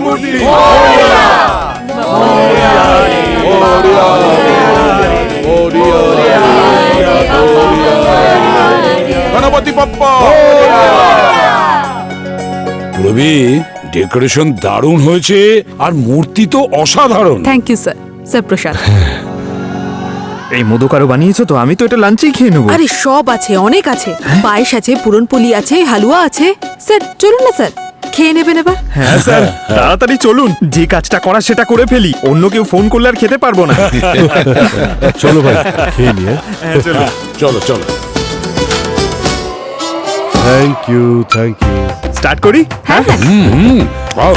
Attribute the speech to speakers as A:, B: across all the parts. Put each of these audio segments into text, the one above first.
A: মূর্তি গণপতি বাপ্পা।
B: রবি, ডেকোরেশন দারুণ হয়েছে আর মূর্তি তো অসাধারণ।
C: Thank you sir. স্যার প্রসাদ।
D: এই মোদক আরো বানিয়েছো তো? আমি তো এটা লাঞ্চেই খেয়ে নেবো।
C: আরে সব আছে, অনেক আছে। পায়েস আছে, পুরনপোলি আছে, হালুয়া আছে। স্যার চলুন না স্যার, খেয়ে নেবেন এবার।
D: হ্যাঁ স্যার, তাড়াতাড়ি চলুন, যে কাজটা করা সেটা করে ফেলি। অন্য কেউ ফোন করলে আর খেতে পারবো না।
A: চলো ভাই, খেয়ে নিয়ে।
B: চলো চলো।
A: Thank you, thank you.
D: Start করি?
C: হ্যাঁ হ্যাঁ।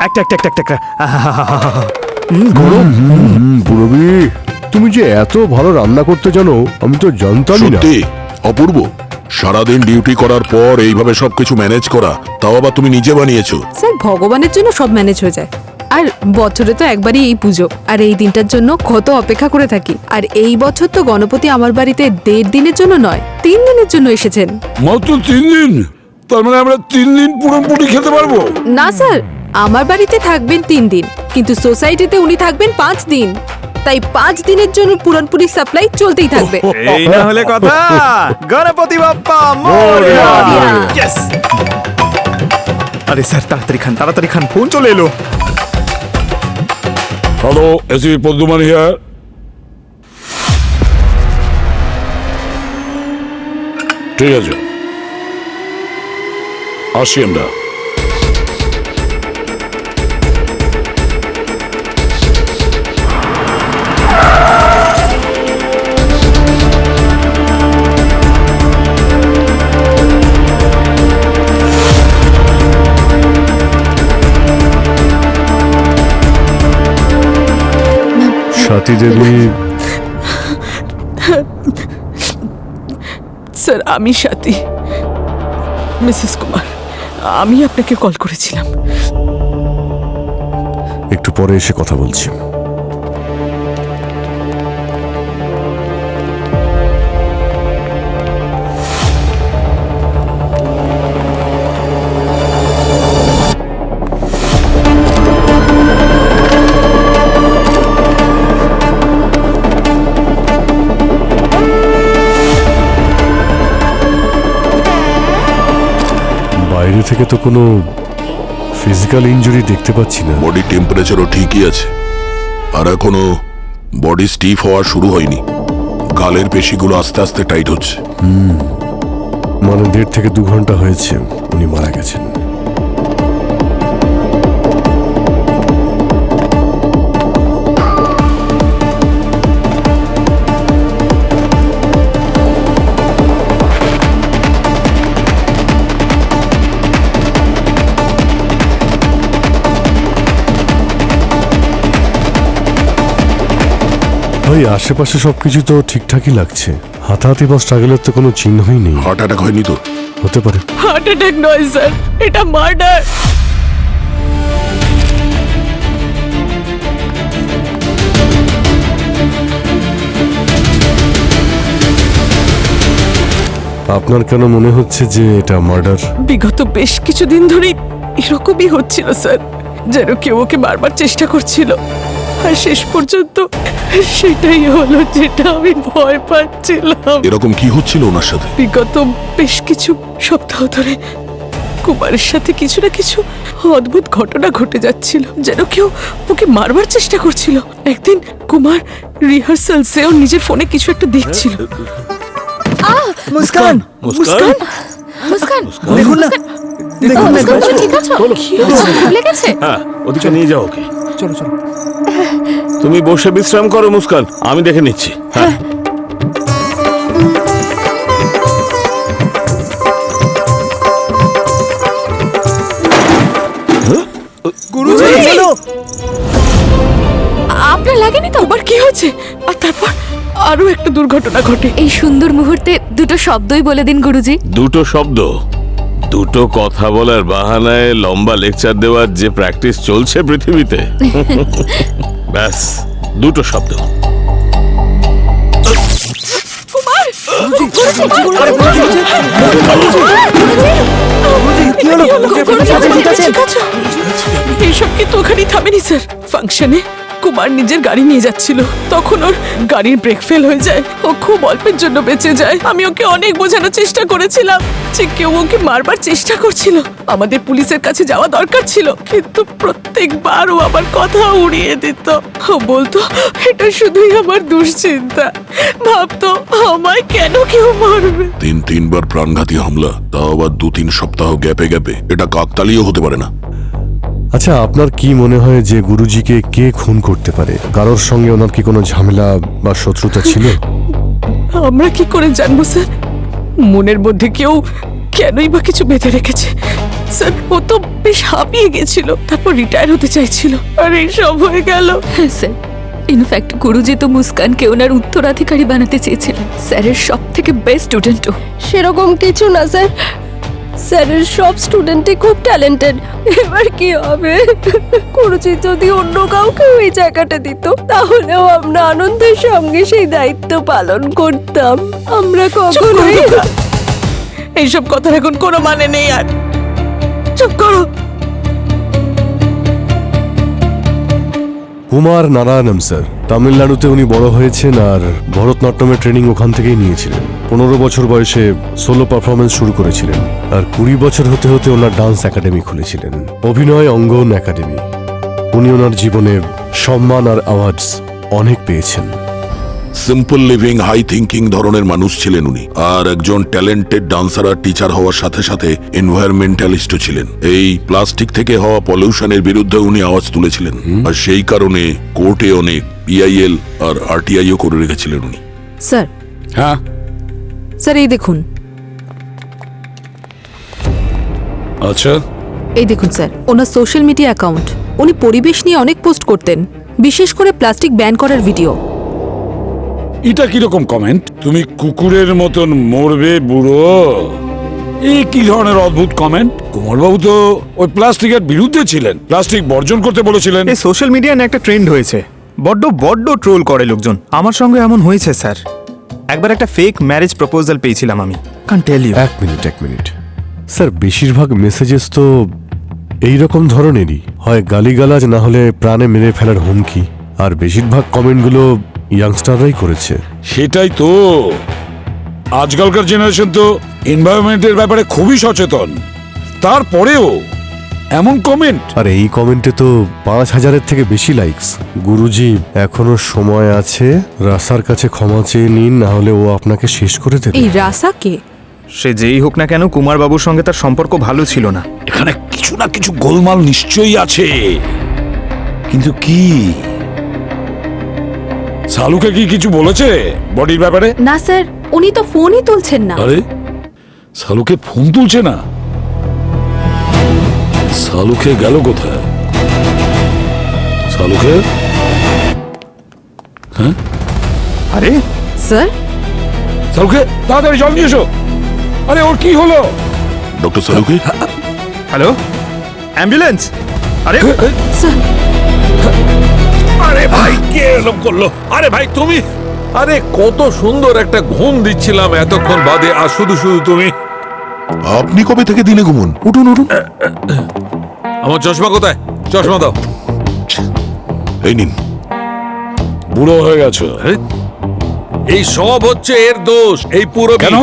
D: একটা একটা একটা একটা গরম।
A: রবি, তুমি যে এত ভালো রান্না করতে জানো আমি তো জানতামই না।
E: সত্যি অপূর্ব, সারাদিন ডিউটি করার পর এইভাবে সবকিছু ম্যানেজ করা, তাও আবার তুমি নিজে বানিয়েছো।
C: স্যার ভগবানের জন্য সব ম্যানেজ হয়ে যায়। আর বছরে তো একবারই এই পুজো, আর এই দিনটার জন্য কত অপেক্ষা করে থাকি। আর এই বছর তো গণপতি আমার বাড়িতে 1.5 দিনের জন্য নয়, 3 দিনের জন্য এসেছেন।
B: মাত্র 3 দিন? তার মানে আমরা 3 দিন পুরনপুরি খেতে পারবো?
C: না স্যার, আমার বাড়িতে থাকবেন 3 দিন, কিন্তু সোসাইটিতে উনি থাকবেন 5 দিন। তাই 5 দিনের জন্য পুরনপুরি সাপ্লাই চলতেই থাকবে।
D: এই না হলে কথা। গণপতি বাপ্পা মোরয়া। Yes! আরে স্যার তাড়াতাড়ি খান, তাড়াতাড়ি খান, ফোন চলে এলো।
B: Hello, SP পদ্মমান here. ঠিক আছে, আসি আমরা।
A: সাথী দেবী,
F: স্যার আমি সাথী, মিসেস কুমার। আমি আপনাকে কল করেছিলাম।
A: একটু পরে এসে কথা বলছি। বাইরে থেকে তো কোনো ফিজিক্যাল ইনজুরি দেখতে পাচ্ছি না।
E: বডি টেম্পারেচারও ঠিকই আছে, আর এখনো বডি স্টিফ হওয়া শুরু হয়নি। গালের পেশিগুলো আস্তে আস্তে টাইট হচ্ছে।
A: মানে 1.5 থেকে 2 ঘন্টা হয়েছে উনি মারা গেছেন। ভাই, আশেপাশে সবকিছু তো ঠিকঠাকই লাগছে। হাতাহাতি বা স্ট্রাগলের তো কোনো চিহ্নই নেই।
E: হার্ট অ্যাটাক হয়নি তো?
A: হতে পারে।
F: হার্ট অ্যাটাক নয় স্যার, এটা মার্ডার।
A: আপনার কেন মনে হচ্ছে যে এটা মার্ডার?
F: বিগত বেশ কিছুদিন ধরেই এরকমই হচ্ছিল স্যার, যেন কেউ ওকে মারবার চেষ্টা করছিল। আর শেষ পর্যন্ত সেটাই হলো যেটা আমি ভয় পাচ্ছিলাম।
E: এরকম কি হচ্ছিল ওনার সাথে?
F: বিগত বেশ কিছু সপ্তাহ ধরে কুমারের সাথে কিছু না কিছু অদ্ভুত ঘটনা ঘটে যাচ্ছিল, যেন কেউ ওকে মারবার চেষ্টা করছিল। একদিন কুমার রিহার্সালসে ওর নিজের ফোনে কিছু একটা দেখছিল।
D: মুস্কান,
C: মুস্কান, মুস্কান,
D: দেখুন না, দেখুন না,
C: মুস্কান, তুমি ঠিক আছো? খুব লেগেছে?
G: হ্যাঁ, ওদিকে নিয়ে যাও ওকে।
D: চলো চলো।
G: তুমি বসে বিশ্রাম করো মুস্কান, আমি দেখে নিচ্ছি। হ্যাঁ,
D: গুরুজি চলো।
C: আপনার লাগেনি তো?
F: আবার কি হয়েছে? আর তারপর আরো একটা দুর্ঘটনা ঘটে।
C: এই সুন্দর মুহূর্তে দুটো শব্দই বলে দিন গুরুজি।
G: দুটো শব্দ? দুটো কথা বলার বাহানায় লম্বা লেকচার দেওয়ার যে প্র্যাকটিস চলছে পৃথিবীতে, ব্যাস দুটো শব্দ।
C: গুরুজি,
F: যাবেনই স্যার ফাংশনে কুমার নিজের গাড়ি নিয়ে যাচ্ছিল, তখন ওর গাড়ির ব্রেক ফেল হয়ে যায়। ও খুব অল্পের জন্য বেঁচে যায়। আমি ওকে অনেক বোঝানোর চেষ্টা করেছিলাম যে কেউ ওকে মারবার চেষ্টা করছিল, আমাদের পুলিশের কাছে যাওয়া দরকার ছিল, কিন্তু প্রত্যেকবার ও আমার কথা উড়িয়ে দিত। ও বলতো এটা শুধুই আমার দুশ্চিন্তা, ভাবতো আমায় কেন কেউ মারবে।
E: তিনবার প্রাণঘাতী হামলা, তাও আবার 2-3 সপ্তাহ গ্যাপে গ্যাপে, এটা কাকতালীয় হতে পারে না।
A: আচ্ছা, আপনার কি মনে হয় যে গুরুজিকে কে খুন করতে পারে? কারোর সঙ্গে ওনার কি কোনো ঝামেলা বা শত্রুতা ছিল?
F: আমরা কি করে জানবো স্যার? মনের মধ্যে কেউ কেনই বা কিছু বেঁধে রেখেছে। স্যার ও তো বেশ হাঁপিয়ে গেছিল, তারপর রিটায়ার হতে চাইছিল, আর এইসব হয়ে গেল।
H: হ্যাঁ স্যার, ইনফ্যাক্ট গুরুজি তো মুস্কানকে ওনার উত্তরাধিকারী বানাতে চেয়েছিলেন। স্যারের সব থেকে বেস্ট স্টুডেন্টও।
I: সেরকম কিছু না স্যার, স্যারের সব স্টুডেন্টই খুব ট্যালেন্টেড। এবার কি হবে? গুরুজি যদি অন্য কাউকে ওই জায়গাটা দিত, তাহলেও আমরা আনন্দের সঙ্গে সেই দায়িত্ব পালন করতাম। আমরা কখনোই
F: এইসব কথার এখন কোনো মানে নেই, আর চুপ করো।
A: কুমার নারায়ণম স্যার, তামিলনাড়ুতে উনি বড় হয়েছেন আর ভরতনাট্যমের ট্রেনিং ওখান থেকেই নিয়েছিলেন। 15 বছর বয়সে সোলো পারফরমেন্স শুরু করেছিলেন, আর 20 বছর হতে হতে ওনার ডান্স একাডেমি খুলেছিলেন, অভিনয় অঙ্গন একাডেমি। উনি ওনার জীবনে সম্মান আর অ্যাওয়ার্ডস অনেক পেয়েছেন।
E: সিম্পল লিভিং, হাই থিঙ্কিং ধরনের মানুষ ছিলেন উনি, আর একজন ট্যালেন্টেড ডান্সার আর টিচার হওয়ার সাথে সাথে এনভায়রনমেন্টালিস্টও ছিলেন। এই প্লাস্টিক থেকে হওয়া পলিউশনের বিরুদ্ধে উনি আওয়াজ তুলেছিলেন, আর সেই কারণে কোর্টে অনেক পিআইএল আর আরটিআইও করে রেখেছিলেন উনি।
C: স্যার,
B: হ্যাঁ
C: স্যার এই দেখুন,
B: আচ্ছা,
C: এই দেখুন স্যার, ওনার সোশ্যাল মিডিয়া অ্যাকাউন্ট। উনি পরিবেশ নিয়ে অনেক পোস্ট করতেন, বিশেষ করে প্লাস্টিক ব্যান করার ভিডিও।
B: এটা কিরকম কমেন্ট? তুমি কুকুরের মতন মরবে বুড়ো, এই কি ধরনের অদ্ভুত কমেন্ট? কুমারবাবু তো ওই প্লাস্টিকের বিরুদ্ধে ছিলেন, প্লাস্টিক বর্জন করতে বলেছিলেন।
D: এই সোশ্যাল মিডিয়ায় একটা ট্রেন্ড হয়েছে, বড্ড ট্রোল করে লোকজন। আমার সঙ্গে এমন হয়েছে স্যার। একবার একটা ফেক ম্যারেজ প্রপোজাল পেয়েছিলাম আমি, কান্ট টেল ইউ।
A: এক মিনিট স্যার, বেশিরভাগ মেসেজেস তো এইরকম ধরনেরই হয়, গালিগালাজ না হলে প্রাণে মেরে ফেলার হুমকি, আর বেশিরভাগ কমেন্টগুলো ইয়াংস্টাররাই করেছে।
B: সেটাই তো, আজকালকার জেনারেশন তো এনভায়রনমেন্টের ব্যাপারে খুবই সচেতন, তারপরেও এমন কমেন্ট।
A: আর এই কমেন্টে তো 5000-এর থেকে বেশি লাইকস। গুরুজি, এখনো সময় আছে, রাসার কাছে ক্ষমা চেয়ে নিন, না হলে ও আপনাকে শেষ করে দেবে।
C: এই রাসা কে?
D: সে যেই হোক না কেন, কুমার বাবুর সঙ্গে তার সম্পর্ক ভালো ছিল না।
B: এখানে কিছু না কিছু গোলমাল নিশ্চয়ই আছে, কিন্তু কি? সালুকে কি কিছু বলেছে বডির ব্যাপারে?
C: না স্যার, উনি তো ফোনই তুলছেন না।
B: আরে সালুকে ফোন তুলছে না? সালুকে গেল কোথায়? সালুকে? হ্যাঁ,
D: আরে
C: স্যার,
B: সালুকে তাড়াতাড়ি জল নিয়ে এসো। আরে ওর কি হলো?
E: ডক্টর সালুকে,
D: হ্যালো, অ্যাম্বুলেন্স। আরে
C: স্যার,
J: আরে ভাই, কে এরকম করলো? আরে ভাই তুমি, আরে কত সুন্দর একটা ঘুম দিচ্ছিলাম এতক্ষণ বাদে, আর শুধু শুধু তুমি।
E: আপনি কবে থেকে দিনে ঘুমুন? উঠুন।
J: আমার চশমা কোথায়? চশমা দাও।
E: এই নিন।
B: বুড়ো হয়ে গেছো।
J: এই সব হচ্ছে এর দোষ, এই পুরো।
B: কেন?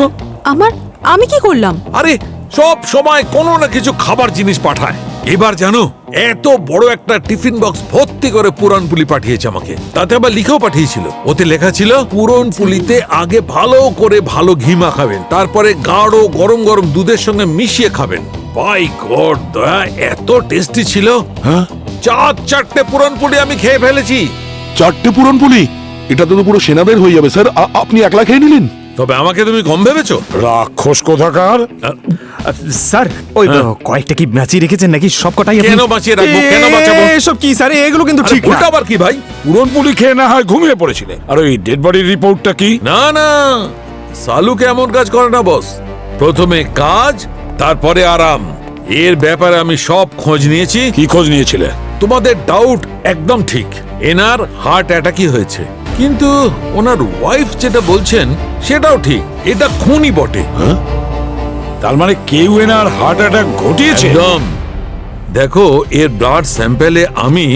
C: আমি কি করলাম?
J: আরে সব সময় কোনো না কিছু খাবার জিনিস পাঠায়। এবার জানো, এত বড় একটা টিফিন বক্স ভর্তি করে পুরনপুলি পাঠিয়েছে আমাকে, তাতে আবার লিখেও পাঠিয়েছিল। ওতে লেখা ছিল পুরনপুলিতে আগে ভালো করে ভালো ঘি মাখাবেন, তারপরে গাঢ় গরম গরম দুধের সঙ্গে মিশিয়ে খাবেন। বাই গড, দয়া, এত টেস্টি ছিল।
E: হ্যাঁ,
J: 4 পুরনপুলি আমি খেয়ে ফেলেছি।
E: 4টে পুরনপুলি? এটা তো পুরো সেনাদের হয়ে যাবে স্যার। আপনি একলা খেয়ে নিলেন?
J: তবে আমাকে তুমি কম ভেবেছো?
B: রাক্ষস কোথাকার।
D: স্যার, ওই কয়েকটা কি বাঁচিয়ে রেখেছেন নাকি? সব কটাই
J: কেন বাঁচিয়ে রাখবো? কেন বাঁচাবো?
D: এসব কি স্যার? এগুলো কিন্তু ঠিক না।
J: আবার কি ভাই?
B: পুরনপুলি খেয়ে না হয় ঘুমিয়ে পড়েছিলে, আর ওই ডেড বডির রিপোর্টটা কি?
J: না, সালুকে এমন কাজ করে না বস। প্রথমে কাজ, তারপরে আরাম। এর ব্যাপারে আমি সব খোঁজ নিয়েছি।
B: কি খোঁজ নিয়েছিলে?
J: তোমাদের ডাউট একদম ঠিক, এনার হার্ট অ্যাটাকই হয়েছে, কিন্তু ওনার ওয়াইফ যেটা বলছেন সেটাও ঠিক, এটা খুনই বটে।
B: তার মানে কেউ এনার হার্ট অ্যাটাক ঘটিয়েছে?
J: একদম। দেখো এর ব্লাড স্যাম্পেলে আমি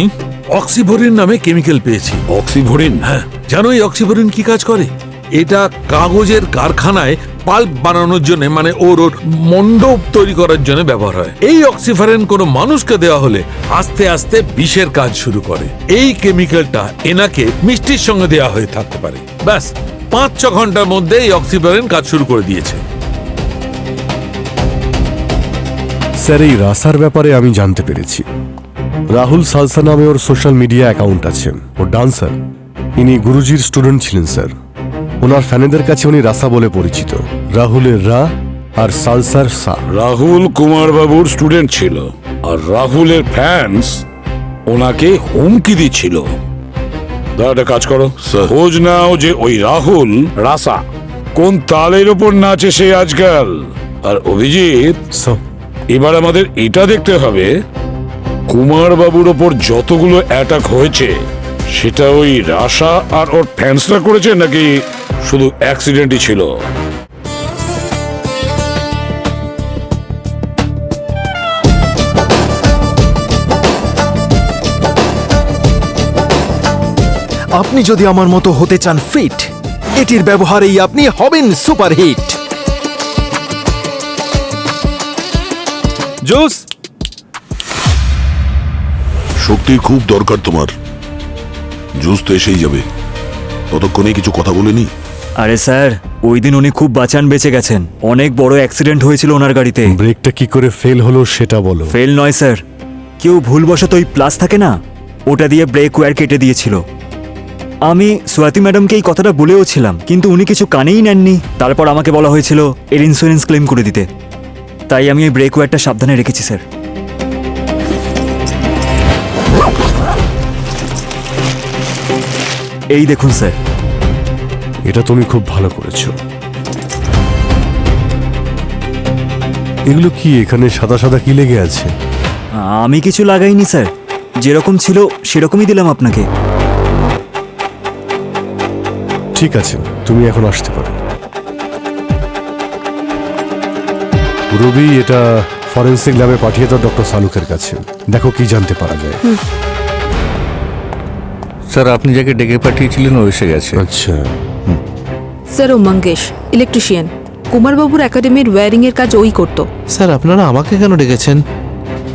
J: অক্সিভরিন নামে কেমিক্যাল পেয়েছি।
B: অক্সিভরিন?
J: হ্যাঁ, জানো এই অক্সিভরিন কি কাজ করে? এটা কাগজের কারখানায় পাল্প বানানোর জন্য, মানে ওর মণ্ডপ তৈরি করার জন্য ব্যবহার হয়। এই অক্সিভরিন কোনো মানুষকে দেওয়া হলে আস্তে আস্তে বিষের কাজ শুরু করে। এই কেমিক্যালটা এনাকে মিষ্টির সঙ্গে দেওয়া হয়ে থাকতে পারে। ব্যাস 5-6 ঘন্টার মধ্যে এই অক্সিভরিন কাজ শুরু করে দিয়েছে।
A: স্যার, এই রাসার ব্যাপারে আমি জানতে পেরেছি। রাহুল সালসা নামে ওর সোশ্যাল মিডিয়া অ্যাকাউন্ট আছে। ও ডান্সার। ইনি গুরুজির স্টুডেন্ট ছিলেন স্যার। ওনার ফ্যানেদের কাছে উনি রাসা বলে পরিচিত। রাহুলের রা আর সালসার সা।
B: রাহুল কুমার বাবুর স্টুডেন্ট ছিল, আর রাহুলের ফ্যান্স ওনাকে হুমকি দিচ্ছিল। দাদা কাজ করো,
E: স্যার।
B: খোঁজ নাও যে ওই রাহুল রাসা কোন তালের ওপর নাচে সে আজকাল। আর অভিজিৎ, এবার আমাদের এটা দেখতে হবে কুমার বাবুর ওপর যতগুলো অ্যাটাক হয়েছে সেটা ওই রাসা আর ওর ফ্যান্সরা করেছে নাকি শুধু অ্যাক্সিডেন্টই ছিল।
D: আপনি যদি আমার মতো হতে চান ফিট, এটির ব্যবহারেই আপনি হবেন সুপারহিট। জুস।
E: শক্তির খুব দরকার তোমার। জুস তো এসেই যাবে, ততক্ষণে কিছু কথা বলেনি।
K: আরে স্যার, ওই দিন উনি খুব বাঁচান বেঁচে গেছেন। অনেক বড় অ্যাক্সিডেন্ট হয়েছিল ওনার গাড়িতে।
A: ব্রেকটা কি করে ফেল হলো সেটা বলো।
K: ফেল নয় স্যার, কেউ ভুলবশত ওই প্লাস থাকে না, ওটা দিয়ে ব্রেক ওয়্যার কেটে দিয়েছিল। আমি সোয়াতি ম্যাডামকে এই কথাটা বলেও ছিলাম, কিন্তু উনি কিছু কানেই নেননি। তারপর আমাকে বলা হয়েছিল এর ইন্স্যুরেন্স ক্লেম করে দিতে, তাই আমি এই ব্রেক ওয়্যারটা সাবধানে রেখেছি স্যার। এই দেখুন স্যার।
A: এটা তুমি খুব ভালো করেছো। এগুলো কি এখানে সাদা সাদা কি লেগে আছে?
K: আমি কিছু লাগাইনি স্যার, যেরকম ছিল সেরকমই দিলাম আপনাকে।
A: ঠিক আছে, তুমি এখন আসতে পারো। রবি, এটা ফরেন্সিক ল্যাবে পাঠিয়ে দাও ডক্টর সালুকের কাছে। দেখো কি জানতে পারা যায়।
L: স্যার, আপনি যাকে ডেকে পাঠিয়েছিলেন ও এসে গেছে।
A: আচ্ছা।
C: স্যার, ও মঙ্গেশ, ইলেকট্রিশিয়ান। কুমারবাবুর একাডেমির ওয়্যারিং এর কাজ ওই করতো।
L: স্যার, আপনারা আমাকে কেন ডেকেছেন?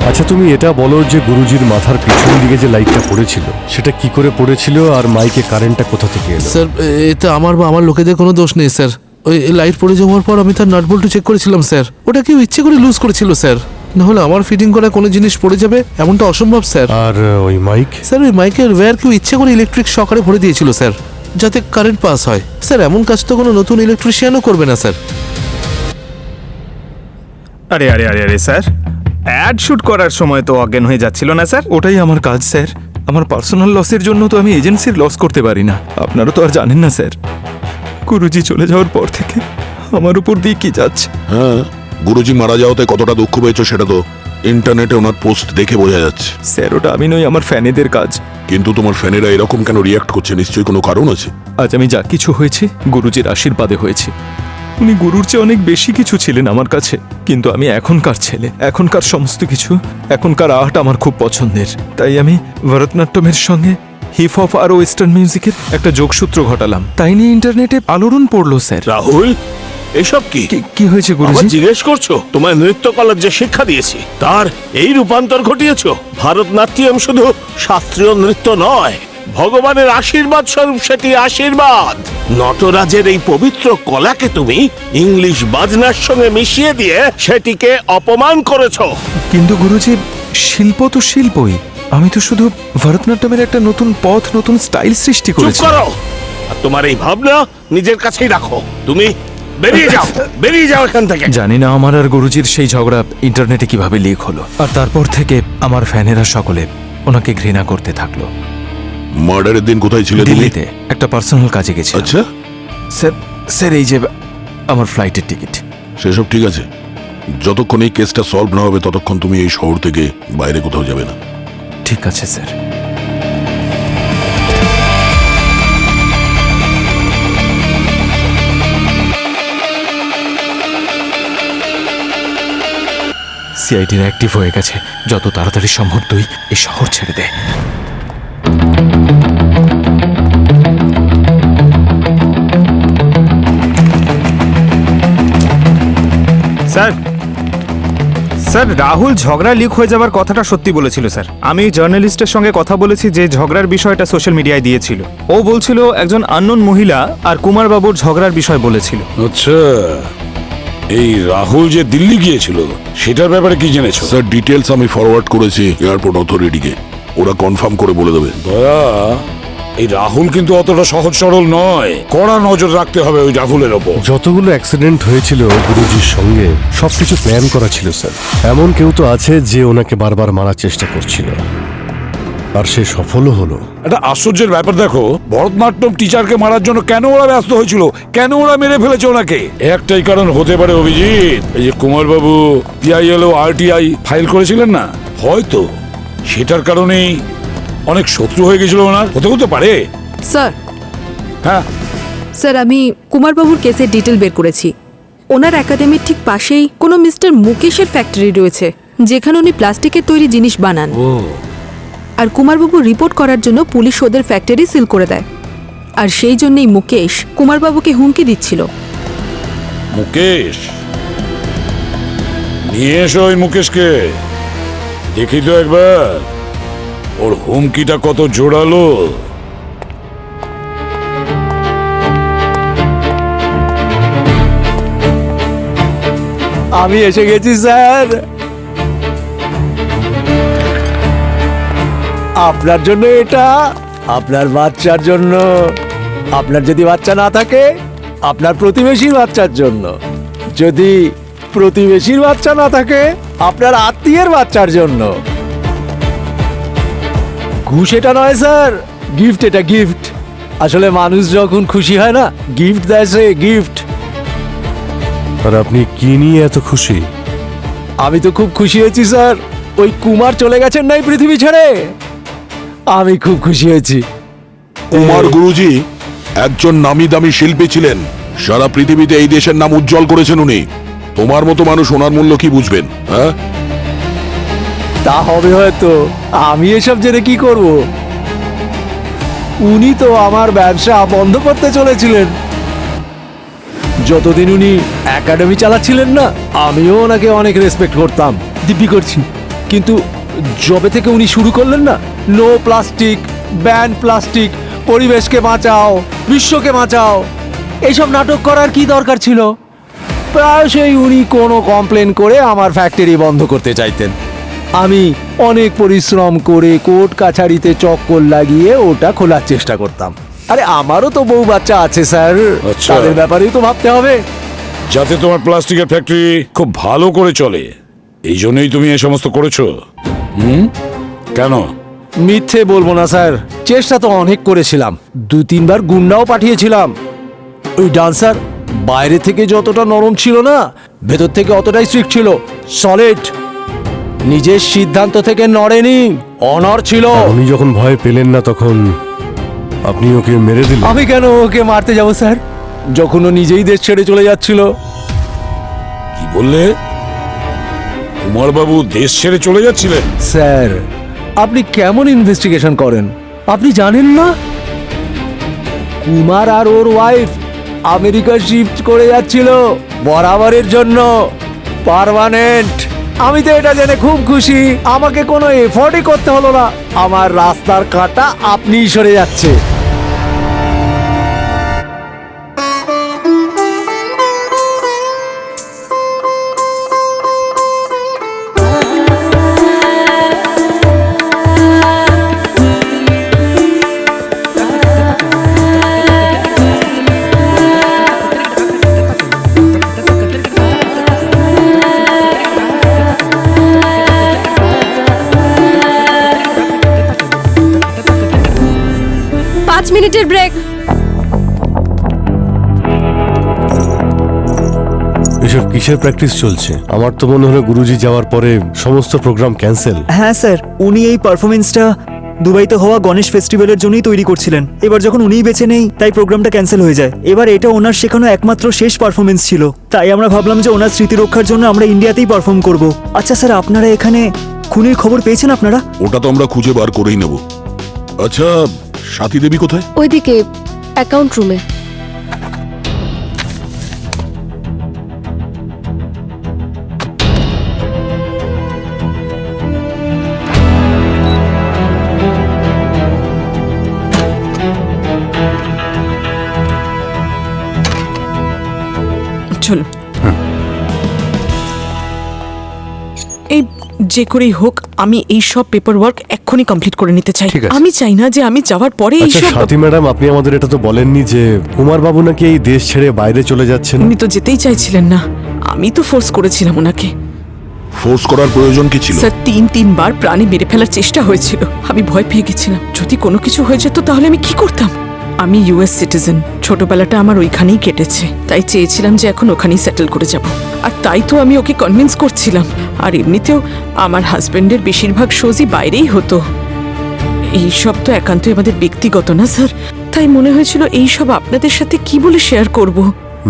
A: আচ্ছা, তুমি এটা বলো যে গুরুজির মাথার পিছন দিকে যে লাইটটা পড়েছিল সেটা কি করে পড়েছিল, আর মাইকে কারেন্টটা কোথা থেকে এলো?
L: স্যার, এতে আমার বা আমার লোকেদের কোনো দোষ নেই স্যার। ওই লাইট পড়ে যাওয়ার পর আমি তার নাট বল্টু চেক করেছিলাম স্যার। ওটা কেউ ইচ্ছে করে লুজ করেছিল স্যার, নাহলে আমার ফিটিং করা কোনো জিনিস পড়ে যাবে এমনটা অসম্ভব স্যার।
A: আর ওই মাইক?
L: স্যার, ওই মাইকের ওয়্যার কেউ ইচ্ছে করে ইলেকট্রিক শকারে ভরে দিয়েছিল স্যার, যাতে কারেন্ট পাস হয়। স্যার, এমন কাজ তো কোনো নতুন ইলেকট্রিশিয়ানও করবে না স্যার।
D: আরে আরে আরে আরে স্যার, অ্যাড শুট করার সময় তো অজ্ঞান হয়ে যাচ্ছিল না স্যার? ওটাই আমার কাজ স্যার। আমার পার্সোনাল লসের জন্য তো আমি এজেন্সির লস করতে পারি না। আপনারা তো আর জানেন না স্যার, গুরুজি চলে যাওয়ার পর থেকে আমার উপর দিয়ে কি যাচ্ছে।
E: হ্যাঁ, গুরুজি মারা যাওয়াতে কতটা দুঃখ পেয়েছো সেটা তো ইন্টারনেটে ওনার পোস্ট দেখে বোঝা যাচ্ছে।
D: স্যার, ওটা আমি নই, আমার ফ্যানেদের কাজ।
E: কিন্তু তোমার ফ্যানেরা এরকম কেন রিয়াক্ট করছে? নিশ্চয়ই কোনো কারণ আছে।
D: আজ আমি যা কিছু হয়েছে গুরুজির আশীর্বাদে হয়েছে। উনি গুরুর চেয়ে অনেক বেশি কিছু ছিলেন আমার কাছে। কিন্তু আমি এখনকার ছেলে, এখনকার সমস্ত কিছু, এখনকার আর্ট আমার খুব পছন্দের। তাই আমি ভরতনাট্যমের সঙ্গে হিপ হপ আর ওয়েস্টার্ন মিউজিকের একটা যোগসূত্র ঘটালাম। তাই নিয়ে ইন্টারনেটে আলোড়ন পড়লো স্যার।
G: রাহুল, এসব কি?
D: কি হয়েছে গুরুজি?
G: জিজ্ঞেস করছো? তোমার নৃত্য কলার যে শিক্ষা দিয়েছি তার এই রূপান্তর ঘটিয়েছো। ভারতনাট্যম শুধু শাস্ত্রীয় নৃত্য নয়, ভগবানের আশীর্বাদ স্বরূপ সেটি আশীর্বাদ। নটরাজের এই পবিত্র কলাকে তুমি ইংলিশ বাজনার সঙ্গে মিশিয়ে দিয়ে সেটিকে অপমান করেছো।
D: কিন্তু গুরুজি, শিল্প তো শিল্পই। আমি তো শুধু ভরতনাট্যমের একটা নতুন পথ, নতুন স্টাইল সৃষ্টি
G: চুপ
D: করেছি।
G: করো। আর তোমার এই ভাবনা নিজের কাছেই রাখো। তুমি বেরিয়ে যাও, বেরিয়ে যাও এখান থেকে।
D: জানি না আমার আর গুরুজির সেই ঝগড়া ইন্টারনেটে কিভাবে লিক হলো, আর তারপর থেকে আমার ফ্যানেরা সকলে ওনাকে ঘৃণা করতে থাকলো।
E: মার্ডারের দিন কোথায় ছিলে তুমি?
D: দিল্লিতে একটা পার্সোনাল কাজে গেছি।
E: আচ্ছা,
D: স্যার, স্যার এই যে আমার ফ্লাইটের টিকিট।
E: সেসব ঠিক আছে। যতক্ষণ এই কেসটা সলভ না হবে ততক্ষণ তুমি এই শহর থেকে বাইরে কোথাও যাবে না।
D: ঠিক আছে স্যার। সিআইডি অ্যাক্টিভ হয়ে গেছে। যত তাড়াতাড়ি সম্ভব তুই এই শহর ছেড়ে দে।
M: স্যার স্যার রাহুল ঝগড়া লিক হয়ে যাবার কথাটা সত্যি বলেছিল স্যার। আমি জার্নালিস্টের সঙ্গে কথা বলেছি যে ঝগড়ার বিষয়টা সোশ্যাল মিডিয়ায় দিয়েছিল। ও বলছিল একজন আননোন মহিলা আর কুমার বাবুর ঝগড়ার বিষয় বলেছিল।
B: আচ্ছা, এই রাহুল যে দিল্লি গিয়েছিল সেটার ব্যাপারে কি জেনেছো?
E: স্যার ডিটেলস আমি ফরওয়ার্ড করেছি এয়ারপোর্ট অথরিটিকে, ওরা কনফার্ম করে বলে দেবে।
B: দয়া, এই রাহুল কিন্তু অতটা সহজ সরল নয়, কড়া নজর রাখতে হবে ওই রাহুলের ওপর।
A: যতগুলো অ্যাক্সিডেন্ট হয়েছিল গুরুজির সঙ্গে সবকিছু প্ল্যান করা ছিল স্যার। এমন কেউ তো আছে যে ওনাকে বারবার মারার চেষ্টা করছিল, আর সে সফলও হলো।
B: একটা আশ্চর্যের ব্যাপার দেখো, ভরতনাট্যম টিচারকে মারার জন্য কেন ওরা ব্যস্ত হয়েছিল, কেন ওরা মেরে ফেলেছে ওনাকে? একটাই কারণ হতে পারে অভিজিৎ, এই যে কুমার বাবু পিআইএল ও আরটিআই ফাইল করেছিলেন না, হয়তো সেটার কারণেই অনেক শত্রু হয়ে গেছিল ওনার। হতে পারে।
C: স্যার,
B: হ্যাঁ
C: স্যার আমি কুমারবাবুর কেসের ডিটেল বের করেছি। ওনার একাডেমির ঠিক পাশেই কোনো মিস্টার মুকেশের ফ্যাক্টরি রয়েছে, যেখানে উনি প্লাস্টিকের তৈরি জিনিস বানান। আর কুমারবাবু রিপোর্ট করার জন্য পুলিশ ওদের ফ্যাক্টরি সিল করে দেয়, আর সেই জন্যই মুকেশ কুমারবাবুকে হুমকি দিচ্ছিল।
B: মুকেশ, নিয়ে এসো ওই মুকেশকে, দেখি তো একবার ওর হুমকিটা কত জোরালো।
G: আমি এসে গেছি স্যার, আপনার জন্য এটা, আপনার বাচ্চার জন্য, আপনার যদি বাচ্চা না থাকে আপনার প্রতিবেশীর বাচ্চার জন্য, যদি প্রতিবেশীর বাচ্চা না থাকে আপনার আত্মীয়ের বাচ্চার জন্য। ঘুষ এটা নয় স্যার, গিফট, এটা গিফট। আসলে মানুষ যখন খুশি হয় না, গিফট দেয় সে, গিফট।
A: আর আপনি কি নিয়ে এত খুশি?
G: আমি তো খুব খুশি হয়েছি স্যার, ওই কুমার চলে গেছেন না এই পৃথিবী ছেড়ে, আমি খুব খুশি হয়েছি।
E: কুমার গুরুজি একজন নামি দামি শিল্পী ছিলেন, সারা পৃথিবীতে এই দেশের নাম উজ্জ্বল করেছেন উনি। তোমার মতো মানুষ ওনার মূল্য কি বুঝবেন? হ্যাঁ,
G: তা হবে হয়তো, আমি এসব জেনে কি করব? উনি তো আমার ব্যবসা বন্ধ করতে চলেছিলেন। যতদিন উনি একাডেমি চালাচ্ছিলেন না, আমিও ওনাকে অনেক রেসপেক্ট করতাম, দিব্যি করছি। কিন্তু যবে থেকে উনি শুরু করলেন না, নো প্লাস্টিক, ব্যান প্লাস্টিক, পরিবেশকে বাঁচাও, বিশ্বকে বাঁচাও, এইসব নাটক করার কি দরকার ছিল? প্রায়শই উনি কোনো কমপ্লেন করে আমার ফ্যাক্টরি বন্ধ করতে চাইতেন। আমি অনেক পরিশ্রম করে কোর্ট কাছারিতে চক্কর লাগিয়ে ওটা খোলার চেষ্টা করতাম। আরে আমারও তো বউ বাচ্চা আছে স্যার,
B: আচ্ছা।
G: তাদের ব্যাপারেই তো ভাবতে হবে।
B: যাতে তোমার প্লাস্টিকের ফ্যাক্টরি খুব ভালো করে চলে, এই জন্যই তুমি এই সমস্ত করেছো। কেন?
G: মিথ্যে বলবো না স্যার, চেষ্টা তো অনেক করেছিলাম, 2-3 বার গুন্ডাও পাঠিয়েছিলাম। ওই ডান্সার বাইরে থেকে যতটা নরম ছিল না, ভেতর থেকে অতটাই স্ট্রিক্ট ছিল, সলিড, নিজের সিদ্ধান্ত থেকে নড়েনি, অনড় ছিল।
A: উনি যখন ভয় পেলেন না তখন আপনি ওকে মেরে দিলেন।
G: আমি কেন ওকে মারতে যাব স্যার, যখন ও নিজেই দেশ ছেড়ে চলে যাচ্ছিল?
B: কি বললে? কুমার বাবু দেশ ছেড়ে চলে যাচ্ছিলেন?
G: স্যার আপনি কেমন ইনভেস্টিগেশন করেন, আপনি জানেন না? কুমার আর ওর ওয়াইফ আমেরিকা শিফট করে যাচ্ছিল বরাবরের জন্য, পার্মানেন্ট। আমি তো এটা জেনে খুব খুশি, আমাকে কোনো এফোর্টই করতে হলো না, আমার রাস্তার কাঁটা আপনিই সরে যাচ্ছে।
I: মিনিটের ব্রেক।
A: এসব কিসের প্র্যাকটিস চলছে? আমার তো মনে হলো গুরুজি যাওয়ার পরে সমস্ত প্রোগ্রাম ক্যান্সেল।
K: হ্যাঁ স্যার, উনি এই পারফরমেন্সটা দুবাইতে হওয়া গণেশ ফেস্টিভ্যালের জন্যই তৈরি করছিলেন। এবার যখন উনিই বেঁচে নেই তাই প্রোগ্রামটা ক্যান্সেল হয়ে যায়। এবার এটা ওনার শেখানো একমাত্র শেষ পারফরমেন্স ছিল, তাই আমরা ভাবলাম যে ওনার স্মৃতি রক্ষার জন্য আমরা ইন্ডিয়াতেই পারফর্ম করব। আচ্ছা স্যার, আপনারা এখানে খুনির খবর পেয়েছেন আপনারা?
E: ওটা তো আমরা খুঁজে বার করেই নেব। আচ্ছা, সাথী দেবী কোথায়?
I: ওইদিকে অ্যাকাউন্ট রুমে।
F: চলো এই যে করেই হোক আমি এই সব পেপার ওয়ার্ক এক্ষুনি কমপ্লিট করে নিতে চাই।
A: ঠিক আছে।
F: আমি চাই না যে আমি যাওয়ার পরে এই
A: আচ্ছা
F: সব।
A: সাথী ম্যাডাম, আপনি আমাদের এটা তো বলেননি যে কুমার বাবু নাকি এই দেশ ছেড়ে বাইরে চলে যাচ্ছেন।
F: উনি তো যেতেই চাইছিলেন না, আমি তো ফোর্স করেছিলাম ওনাকে।
E: ফোর্স করার প্রয়োজন কি ছিল?
F: স্যার তিনবার প্রাণে মেরে ফেলার চেষ্টা হয়েছিল। আমি ভয় পেয়ে গেছিলাম যদি কোনো কিছু হয়ে যেত তাহলে আমি কি করতাম। আমি ইউএস সিটিজেন, ছোটবেলাটা আমার ওইখানেই কেটেছে, তাই চেয়েছিলাম যে এখন ওখানেই সেটেল করে যাব। আর তাই তো আমি ওকে কনভিন্স করছিলাম। আর এমনিতেও আমার হাজবেন্ডের বেশিরভাগ শোজই বাইরেই হতো। এইসব তো একান্তই আমাদের ব্যক্তিগত না স্যার, তাই মনে হয়েছিল এইসব আপনাদের সাথে কি বলে শেয়ার করব।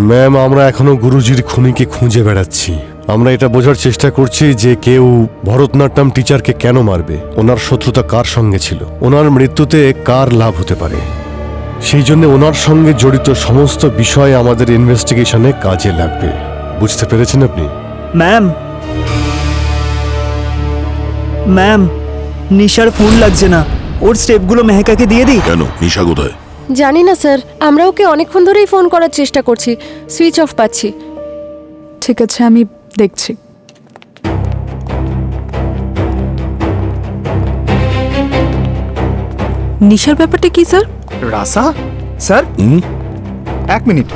A: ম্যাম, আমরা এখনো গুরুজির খুনিকে খুঁজে বেড়াচ্ছি। আমরা এটা বোঝার চেষ্টা করছি যে কেউ ভরতনাট্যম টিচারকে কেন মারবে, ওনার শত্রুতা কার সঙ্গে ছিল, ওনার মৃত্যুতে কার লাভ হতে পারে। সেই জন্য ওনার সঙ্গে জড়িত সমস্ত বিষয় আমাদের ইনভেস্টিগেশনে কাজে লাগবে। বুঝতে পেরেছেন আপনি?
K: ম্যাম, ম্যাম, নিশার ফোন লাগছে না। ওর স্টেপগুলো মেহেকাকে দিয়ে দিই।
E: কেন, নিশা কোথায়?
I: জানি না স্যার, আমরা ওকে অনেকক্ষণ ধরেই ফোন করার চেষ্টা করছি, সুইচ অফ পাচ্ছি।
H: ঠিক আছে, আমি দেখছি।
C: নিশার ব্যাপারটা কি স্যার?
M: রাসা স্যার, এক মিনিট।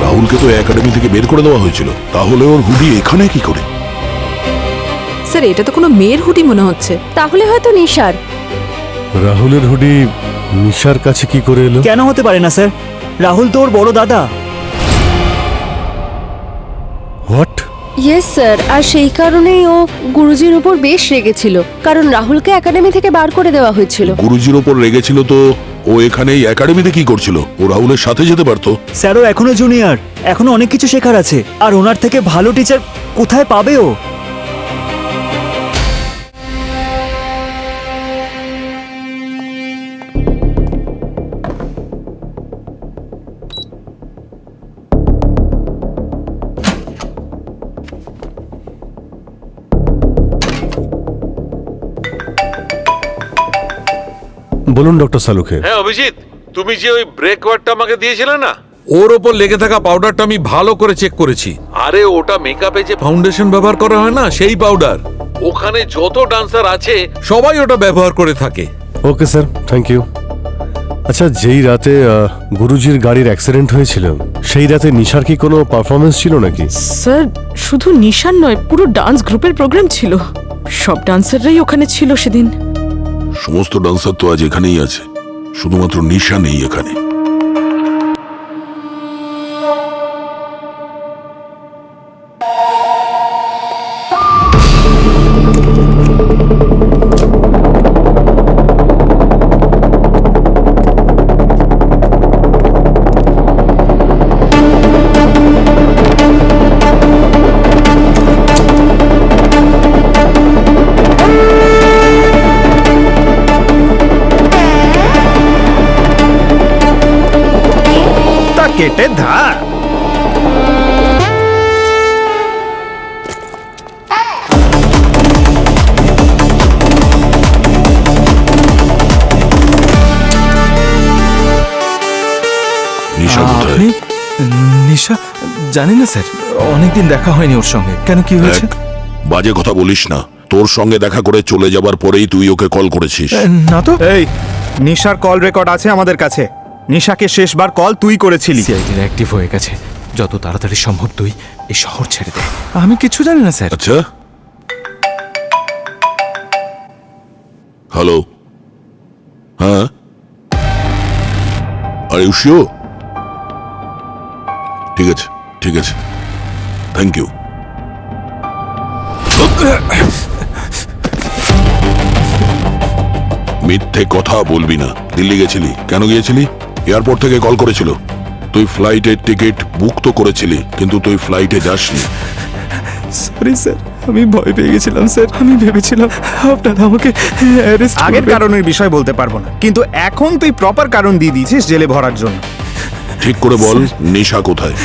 E: রাহুলকে তো একাডেমি থেকে বের করে দেওয়া হয়েছিল, তাহলে ওর হুডি এখানে কি করে?
C: স্যার এটা তো কোনো মেয়ের হুডি মনে হচ্ছে।
I: তাহলে হয়তো নিশার।
A: রাহুলের হুডি নিশার কাছে কি করে এলো?
K: কেন হতে পারে না স্যার? রাহুল তো ওর বড় দাদা।
A: হোয়াট?
I: ইয়েস স্যার, আর সেই কারণেই ও গুরুজির উপর বেশ রেগেছিল, কারণ রাহুলকে একাডেমি থেকে বার করে দেওয়া হয়েছিল।
E: গুরুজির ওপর রেগেছিল তো ও এখানে এই একাডেমিতে কি করছিল? ও রাহুলের সাথে যেতে পারতো।
K: স্যারও এখনো জুনিয়র, এখনো অনেক কিছু শেখার আছে। আর ওনার থেকে ভালো টিচার কোথায় পাবে ও?
A: বলুন ডক্টর সালুখে।
J: হ্যাঁ অভিজিৎ, তুমি যে ওই ব্রেক ওয়ার্ডটা আমাকে দিয়েছিলে না, ওর ওপর লেগে থাকা পাউডারটা আমি ভালো করে চেক করেছি। আরে ওটা মেকআপে যে ফাউন্ডেশন ব্যবহার করা হয় না, সেই পাউডার। ওখানে যত ডান্সার আছে সবাই ওটা ব্যবহার করে থাকে।
A: Okay sir, thank you. আচ্ছা, যেই রাতে গুরুজির গাড়ির অ্যাক্সিডেন্ট হয়েছিল সেই রাতে নিশার কি কোনো পারফরমেন্স ছিল নাকি?
F: স্যার শুধু নিশান নয়, পুরো ডান্স গ্রুপের প্রোগ্রাম ছিল। সব ডান্সাররাই ওখানে ছিল সেদিন।
E: সমস্ত ডান্সার তো আজ এখানেই আছে, শুধুমাত্র নিশা নেই এখানে।
M: তা কেটে ধার।
E: নিশা কোথায়?
D: আপনি? নিশা? জানি না স্যার, অনেকদিন দেখা হয়নি ওর সঙ্গে। কেন, কি হয়েছে?
E: এক, বাজে কথা বলিস না। তোর সঙ্গে দেখা করে চলে যাবার পরেই তুই ওকে কল করেছিস।
D: না তো।
M: এই, নিশার কল রেকর্ড আছে আমাদের কাছে। নিশাকে শেষবার কল তুই করেছিলি।
D: সিআইডির অ্যাক্টিভ হয়ে গেছে। যত তাড়াতাড়ি সম্ভব তুই এই শহর ছেড়ে দে। আমি কিছু জানি না স্যার।
E: আচ্ছা, হ্যালো, হ্যাঁ, আরে উশিও, ঠিক আছে ঠিক আছে, থ্যাংক ইউ। মিথ্যে কথা বলবি না। দিল্লি গেছিলি, কেন গিয়েছিলি? এয়ারপোর্ট থেকে কল করেছিল, তুই ফ্লাইটের টিকিট বুক তো করেছিলি, কিন্তু তুই ফ্লাইটে যাসনি।
D: সরি স্যার, আমি ভয় পেয়ে গেছিলাম স্যার। আমি ভেবেছিলাম আপনারা আমাকে অ্যারেস্ট
M: আগের কারণের বিষয় বলতে পারবো না, কিন্তু এখন তুই প্রপার কারণ দিয়ে দিয়েছিস জেলে ভরার জন্য।
E: ঠিক করে বল, নিশা কোথায়?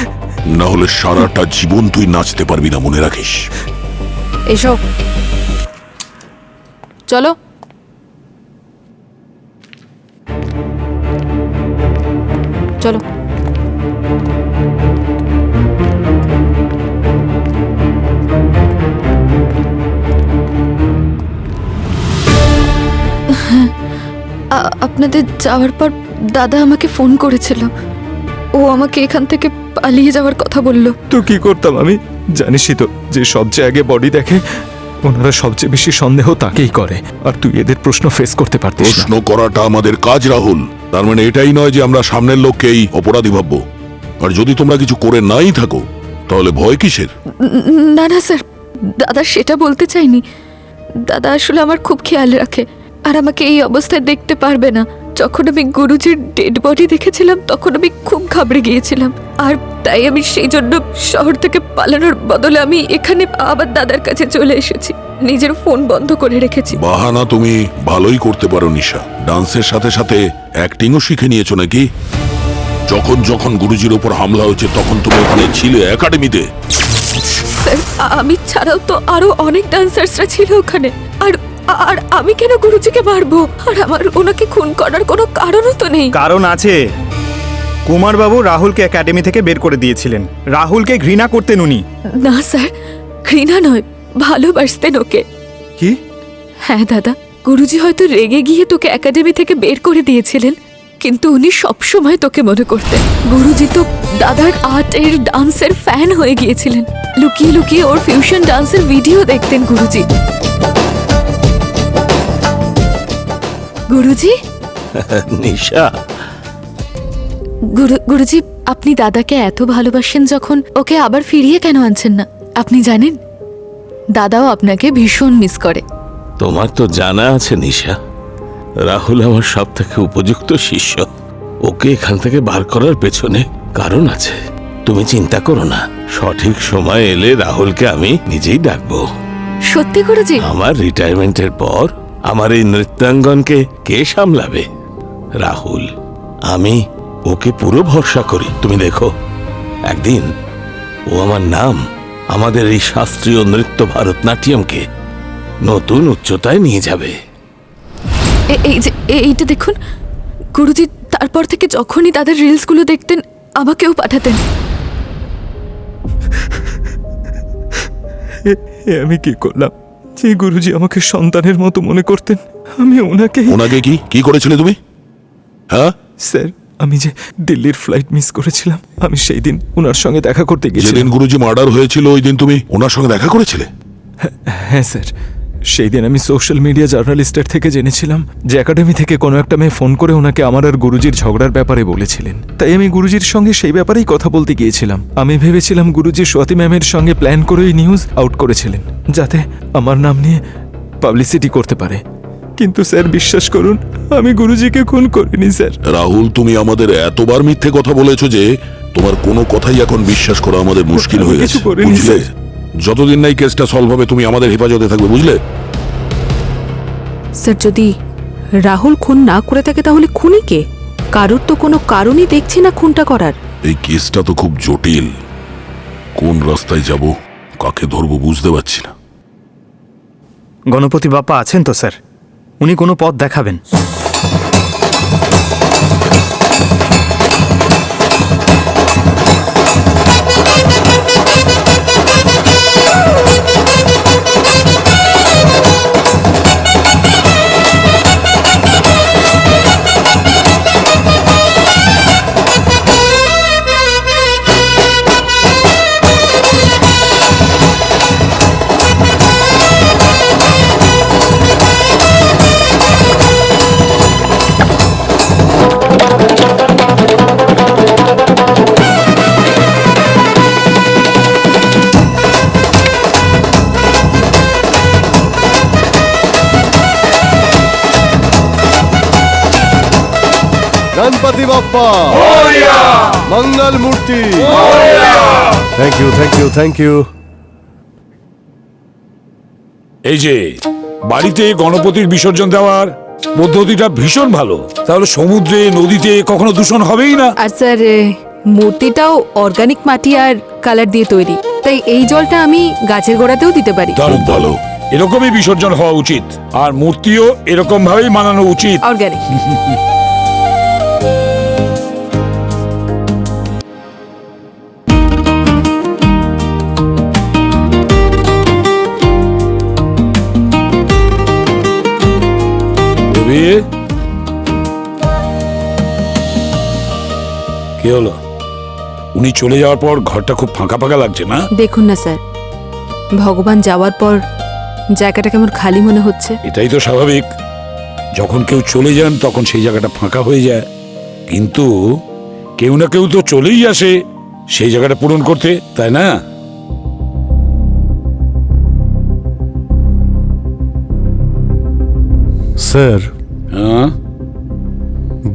E: না হলে সারাটা জীবন তুই নাচতে পারবি না, মনে রাখিস।
C: এসো, চলো। চলো।
H: আপনাদের যাওয়ার পর দাদা আমাকে ফোন করেছিল। ও আমাকে এখান থেকে পালিয়ে যাওয়ার কথা বলল।
D: তো কি করতাম আমি? জানিসই তো যে সবচেয়ে আগে বডি দেখে ওনারা সবচেয়ে বেশি সন্দেহ তাকেই করে, আর তুই এদের প্রশ্ন ফেস করতে পারতিস না।
E: প্রশ্ন করাটা আমাদের কাজ রাহুল। তার মানে এটাই নয় যে আমরা সামনের লোককেই অপরাধী ভাববো। আর যদি তোমরা কিছু করে নাই থাকো তাহলে ভয় কিসের?
H: না না স্যার, দাদা সেটা বলতে চাইনি। দাদা আসলে আমার খুব খেয়াল রাখে, আর আমাকে এই অবস্থায় দেখতে পারবে না। যখন আমি গুরুজির ডেড বডি দেখেছিলাম তখন আমি খুব ঘাবড়ে গিয়েছিলাম, আর তাই আমি সেই জন্য শহর থেকে পালানোর বদলে আমি এখানে আবার দাদার কাছে চলে এসেছি। নিজের ফোন বন্ধ করে রেখেছি।
E: বাহানা তুমি ভালোই করতে পারো নিশা। ডান্সের সাথে সাথে অ্যাক্টিংও শিখে নিয়েছো নাকি? যখন যখন গুরুজির উপর হামলা হয়েছে তখন তুমি ওখানে ছিলে একাডেমিতে।
H: স্যার, আমি ছাড়াও তো আরো অনেক ডান্সার্সরা ছিল ওখানে। আর আর আমি কেন গুরুজিকে মারবো? আর আমার ওনাকে খুন করার কোনো কারণও তো নেই।
M: কারণ আছে। কুমারবাবু রাহুলকে একাডেমি থেকে বের করে দিয়েছিলেন। রাহুলকে ঘৃণা করতেন উনি।
H: না স্যার, ঘৃণা নয়, ভালোবাসতেন ওকে।
M: কি?
H: হ্যাঁ দাদা, গুরুজি হয়তো রেগে গিয়ে তোকে একাডেমি থেকে বের করে দিয়েছিলেন, কিন্তু উনি সবসময় তোকে মনে করতেন। গুরুজি তো দাদার আর্টের ডান্সের ফ্যান হয়ে গিয়েছিলেন। লুকিয়ে লুকিয়ে ওর ফিউশন ডান্সের ভিডিও দেখতেন গুরুজি। গুরুজি,
G: নিশা,
H: গুরুজি, আপনি দাদাকে এত ভালোবাসেন যখন, ওকে আবার ফিরিয়ে কেন আনছেন না? আপনি জানেন দাদাও আপনাকে ভীষণ মিস করে।
G: তোমার তো জানা আছে নিশা, রাহুল আমার সব থেকে উপযুক্ত শিষ্য। ওকে এখান থেকে বার করার পেছনে কারণ আছে। তুমি চিন্তা করো না, সঠিক সময় এলে রাহুলকে আমি নিজেই ডাকবো।
H: সত্যি গুরুজি?
G: আমার রিটায়ারমেন্টের পর আমার এই নৃত্যাঙ্গনকে কে সামলাবে? রাহুল। আমি ওকে পুরো ভরসা করি। তুমি দেখো, একদিন ও আমার নাম, আমাদের এই শাস্ত্রীয় নৃত্য ভারতনাট্যমকে নতুন উচ্চতায় নিয়ে যাবে।
H: এই যে এইটা দেখুন গুরুজি, তারপর থেকে যখনই দাদার রিলসগুলো দেখতেন আমাকেও পাঠাতেন।
D: আমি কি করলাম যে গুরুজি আমাকে সন্তানের মতো মনে করতেন? আমি ওনাকে
E: কি করেছিলে তুমি? হ্যাঁ
D: স্যার, আমি যে দিল্লির ফ্লাইট মিস করেছিলাম, আমি সেই দিন ওনার সঙ্গে দেখা করতে গেছিলাম।
E: যেদিন গুরুজি মার্ডার হয়েছিল ওই দিন তুমি ওনার সঙ্গে দেখা করেছিলে?
D: হ্যাঁ স্যার, সেই দিন আমি সোশ্যাল মিডিয়া জার্নালিস্টের থেকে জেনেছিলাম যে একাডেমি থেকে কোনো একটা মেয়ে ফোন করে ওনাকে আমার আর গুরুজির ঝগড়ার ব্যাপারে বলেছিলেন। তাই আমি গুরুজির সঙ্গে সেই ব্যাপারেই কথা বলতে গিয়েছিলাম। আমি ভেবেছিলাম গুরুজি স্বাতি ম্যামের সঙ্গে প্ল্যান করেই নিউজ আউট করেছিলেন, যাতে আমার নাম নিয়ে পাবলিসিটি করতে পারে। কিন্তু স্যার বিশ্বাস করুন, আমি গুরুজিকে খুন করিনি স্যার।
E: রাহুল, তুমি আমাদের এতবার মিথ্যে কথা বলেছো যে তোমার কোনো কথাই এখন বিশ্বাস করা আমাদের মুশকিল হয়ে গেছে, বুঝলে? যতদিন নাই কেসটা সলভ হবে তুমি আমাদের হেফাজতে থাকবে, বুঝলে?
C: স্যার, যদি রাহুল খুন না করে থাকে তাহলে খুনি কে? কারোর তো কোনো কারণই দেখছি না খুনটা করার।
E: এই কেসটা তো খুব জটিল। কোন রাস্তায় যাব, কাকে ধরবো বুঝতে পারছি না।
M: গণপতি বাপ্পা আছেন তো স্যার, উনি কোনো পথ দেখাবেন।
A: বাপ্পা মঙ্গল মূর্তি thank you thank you thank you.
B: এই যে বাড়িতে গণপতির বিসর্জন দেওয়ার পদ্ধতিটা ভীষণ ভালো, তাহলে সমুদ্রে নদীতে কখনো দূষণ হবেই না।
C: আর স্যার মূর্তিটাও অর্গানিক মাটি আর কালার দিয়ে তৈরি, তাই এই জলটা আমি গাছের গোড়াতেও দিতে পারি।
B: দারুণ ভালো, এরকমই বিসর্জন হওয়া উচিত, আর মূর্তিও এরকম ভাবেই মানানো উচিত।
C: অর্গানিক।
B: কি হলো, উনি চলে যাওয়ার পর ঘরটা খুব ফাঁকা ফাঁকা লাগছে না?
C: দেখুন না স্যার, ভগবান যাওয়ার পর জায়গাটা কেমন খালি মনে হচ্ছে।
B: এটাই তো স্বাভাবিক, যখন কেউ চলে যান তখন সেই জায়গাটা ফাঁকা হয়ে যায়, কিন্তু কেউ না কেউ তো চলেই আসে সেই জায়গাটা পূরণ করতে, তাই না?
A: স্যার,
B: হ্যাঁ,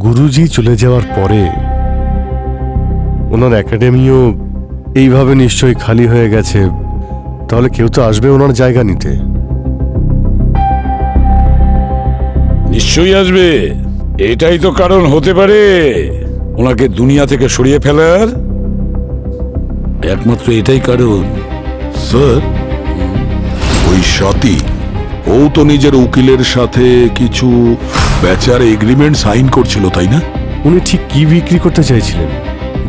A: গুরুজি চলে যাওয়ার পরে ওনার একাডেমিও এইভাবে নিশ্চয়ই খালি হয়ে গেছে, তাহলে কেউ তো আসবে ওনার জায়গা নিতে।
B: নিশ্চয়ই আসবে, এটাই তো কারণ হতে পারে ওনাকে দুনিয়া থেকে সরিয়ে ফেলার, একমাত্র এটাই কারণ।
E: স্যার, ওই স্বাতী ও তো নিজের উকিলের সাথে কিছু বেচার এগ্রিমেন্ট সাইন করছিল, তাই না?
A: উনি ঠিক কি বিক্রি করতে চাইছিলেন?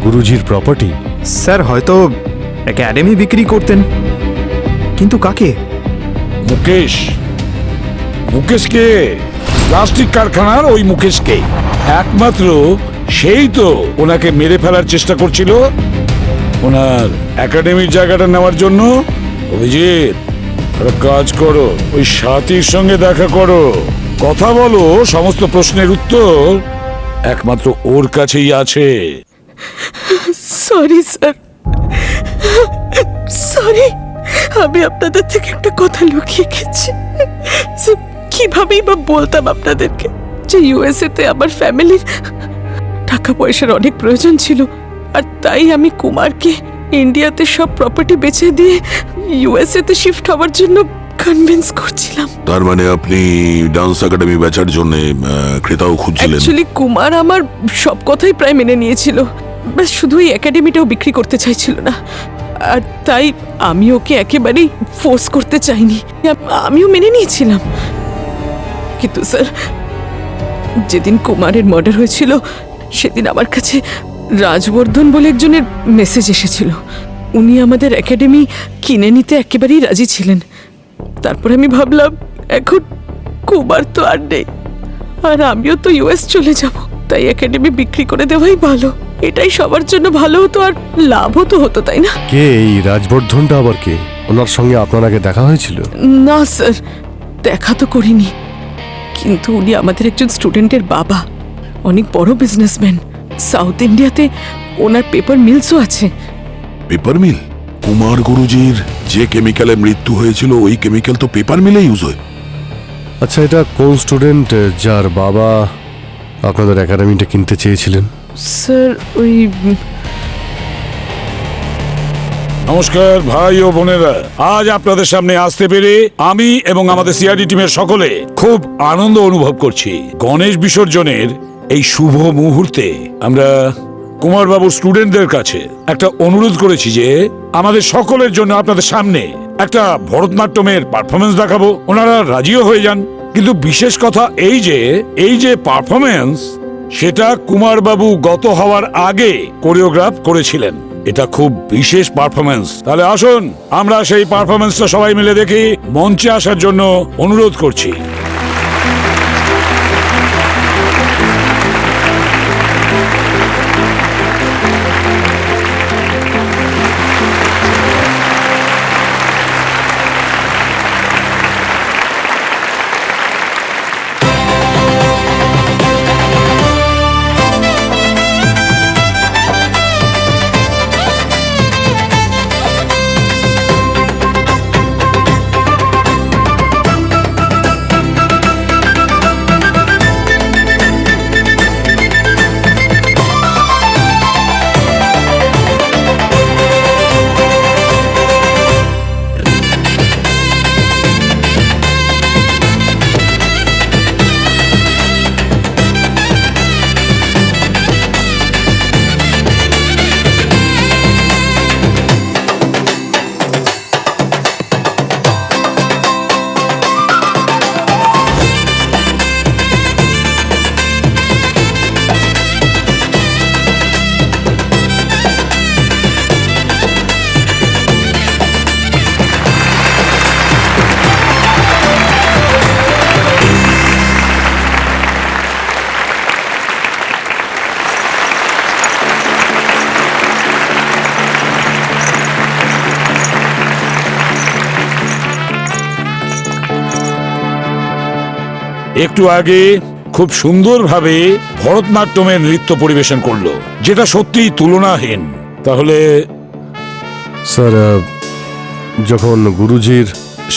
A: গুরুজির প্রপার্টি?
M: স্যার হয়তো একাডেমি বিক্রি করতেন, কিন্তু কাকে?
B: মুকেশ। মুকেশকে, প্লাস্টিক কারখানার ওই মুকেশকে, একমাত্র সেই তো ওনাকে মেরে ফেলার চেষ্টা করছিল ওনার একাডেমির জায়গাটা নেওয়ার জন্য। অভিজিৎ, একটা কাজ করো, ওই সাথীর সঙ্গে দেখা করো, কথা বলো, সমস্ত প্রশ্নের উত্তর একমাত্র ওর কাছেই আছে।
F: সরি স্যার, সরি, আমি আপনাদের থেকে একটা কথা লুকিয়ে গেছি। কিভাবেই বা বলতাম আপনাদেরকে যে ইউএসএ তে আমার ফ্যামিলির টাকা পয়সার অনেক প্রয়োজন ছিল, আর তাই আমি কুমারকে ইন্ডিয়াতে সব প্রপার্টি বেচে দিয়ে ইউএসএ তে শিফট হওয়ার জন্য কনভিন্স করছিলাম।
E: তার মানে আপনি ডান্স একাডেমি বেচার জন্য ক্রেতাও খুঁজছিলেন?
F: অ্যাকচুয়ালি কুমার আমার সব কথাই প্রায় মেনে নিয়েছিল, বাস শুধু এই একাডেমিটাও বিক্রি করতে চাইছিল না, আর তাই আমি ওকে একেবারেই ফোর্স করতে চাইনি, আমিও মেনে নিয়েছিলাম। কিন্তু স্যার, যেদিন কুমারের মার্ডার হয়েছিল সেদিন আমার কাছে রাজবর্ধন বলে একজনের মেসেজ এসেছিল। উনি আমাদের একাডেমি কিনে নিতে একেবারেই রাজি ছিলেন। তারপর আমি ভাবলাম, এখন কুমার তো আর নেই, আর আমিও তো ইউএস চলে যাব, তাই একাডেমি বিক্রি করে দেওয়াই ভালো। এটাই সবার জন্য ভালো হতো আর লাভও তো হতো, তাই না?
A: কে এই রাজবর্ধনটা আবার কে? ওনার সঙ্গে আপনার আগে দেখা হয়েছিল?
F: না স্যার, দেখা তো করিনি, কিন্তু উনি আমাদের একজন স্টুডেন্টের বাবা, অনেক বড় বিজনেসম্যান। সাউথ ইন্ডিয়াতে ওনার পেপার মিলসও আছে।
E: Paper mill? কুমার গুরুজির যে কেমিক্যালে মৃত্যু হয়েছিল ওই কেমিক্যাল তো পেপার মিলে ইউজ হয়।
A: আচ্ছা, এটা কোন স্টুডেন্ট যার বাবা আপনাদের একাডেমিটা কিনতে চেয়েছিলেন?
F: স্যার, ওই
B: নমস্কার ভাই ও বোনেরা, আজ আপনাদের সামনে আসতে পেরে আমি এবং আমাদের সিআরডি টিমের সকলে খুব আনন্দ অনুভব করছি। গণেশ বিসর্জনের এই শুভ মুহূর্তে আমরা কুমার বাবুর স্টুডেন্টদের কাছে একটা অনুরোধ করেছি যে আমাদের সকলের জন্য আপনাদের সামনে একটা ভরতনাট্যমের পারফরমেন্স দেখাবো। ওনারা রাজিও হয়ে যান, কিন্তু বিশেষ কথা এই যে পারফরমেন্স, সেটা কুমার বাবু গত হওয়ার আগে কোরিওগ্রাফ করেছিলেন। এটা খুব বিশেষ পারফরমেন্স। তাহলে আসুন আমরা সেই পারফরমেন্সটা সবাই মিলে দেখি। মঞ্চে আসার জন্য অনুরোধ করছি। একটু আগে খুব সুন্দরভাবে ভরতনাট্যমের নৃত্য পরিবেশন করলো, যেটা সত্যিই তুলনাহীন। তাহলে
A: স্যার, যখন গুরুজির